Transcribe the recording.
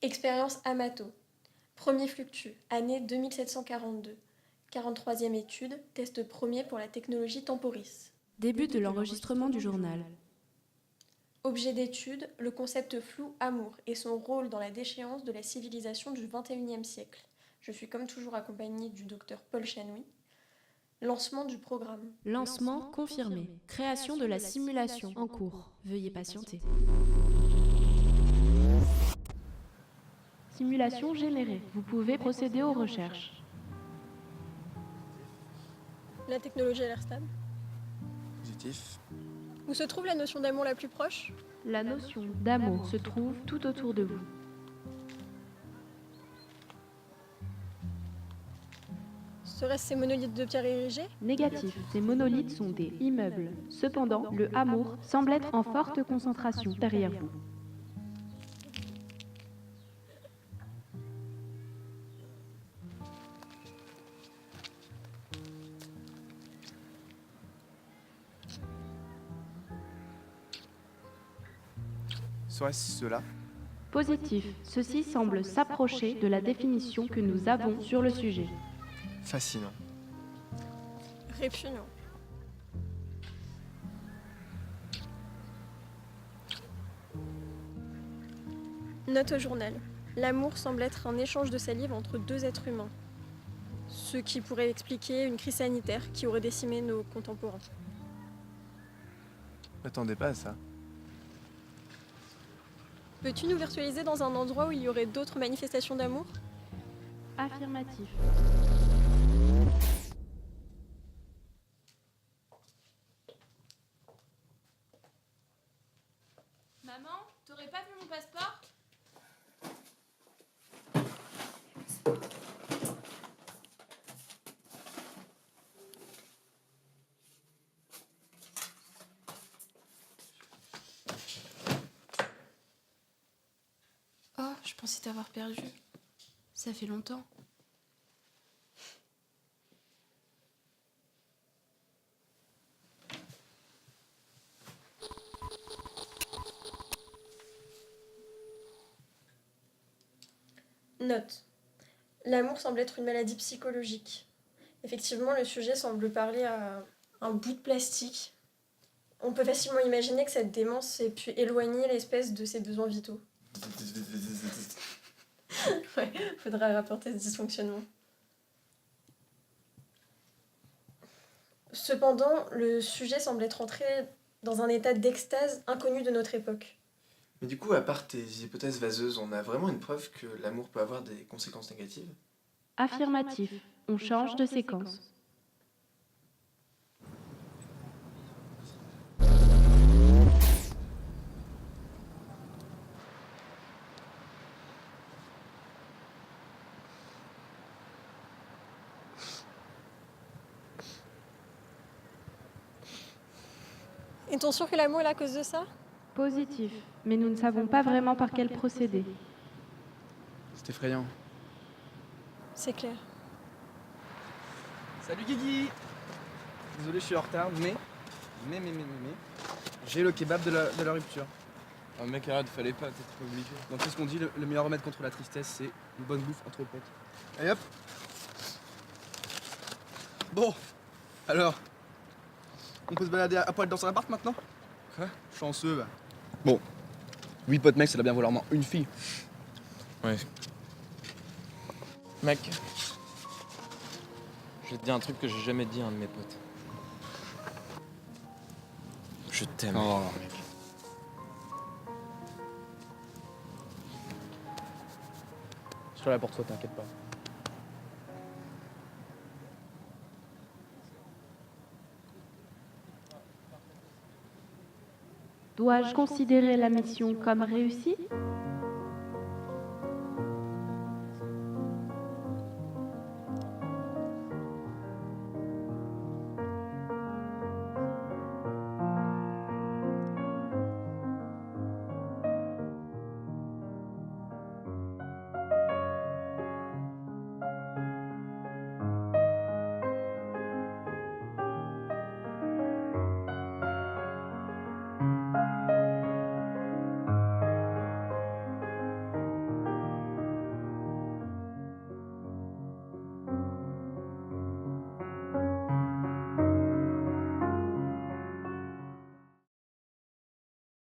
Expérience Amato. Premier fluctue, année 2742. 43e étude, test premier pour la technologie Temporis. Début de l'enregistrement du journal. Objet d'étude, le concept flou amour et son rôle dans la déchéance de la civilisation du XXIe siècle. Je suis comme toujours accompagnée du docteur Paul Chanoui. Lancement du programme. Lancement confirmé. Création de la simulation en cours. Veuillez patienter. Simulation générée. Vous pouvez procéder aux recherches. La technologie a l'air stable. Positif. Où se trouve la notion d'amour la plus proche ? La notion d'amour se trouve tout autour de vous. Serait-ce ces monolithes de pierre érigés ? Négatif. Ces monolithes sont des immeubles. Cependant, le amour semble être en forte concentration derrière vous. Serait-ce cela? Positif. Ceci semble s'approcher de la définition que nous avons sur le sujet. Fascinant. Répugnant. Note au journal. L'amour semble être un échange de salive entre deux êtres humains. Ce qui pourrait expliquer une crise sanitaire qui aurait décimé nos contemporains. M'attendais pas à ça. Peux-tu nous virtualiser dans un endroit où il y aurait d'autres manifestations d'amour ? Affirmatif. Maman, t'aurais pas vu mon passeport ? Oh, je pensais t'avoir perdu. Ça fait longtemps. Note. L'amour semble être une maladie psychologique. Effectivement, le sujet semble parler à un bout de plastique. On peut facilement imaginer que cette démence ait pu éloigner l'espèce de ses besoins vitaux. Ouais, faudra rapporter ce dysfonctionnement. Cependant, le sujet semble être entré dans un état d'extase inconnu de notre époque. Mais du coup, à part tes hypothèses vaseuses, on a vraiment une preuve que l'amour peut avoir des conséquences négatives? Affirmatif. On change de séquence. Est-on sûr que l'amour est la cause de ça ? Positif. Mais nous ne savons pas vraiment par quel procédé. C'est effrayant. C'est clair. Salut Guigui. Désolé, je suis en retard, mais... J'ai le kebab de la rupture. Ah mec, arrête, fallait pas, t'étais pas obligé. Donc c'est ce qu'on dit, le meilleur remède contre la tristesse, c'est une bonne bouffe entre potes. Allez hop. Bon, alors, on peut se balader à poil dans son appart maintenant? Quoi? Chanceux, va. Bon, 8 potes mecs, ça doit bien vouloir une fille. Ouais. Mec, je vais te dire un truc que j'ai jamais dit à un de mes potes. Je t'aime. Oh, mec. Je serai là pour toi, t'inquiète pas. Dois-je considérer la mission comme réussie ?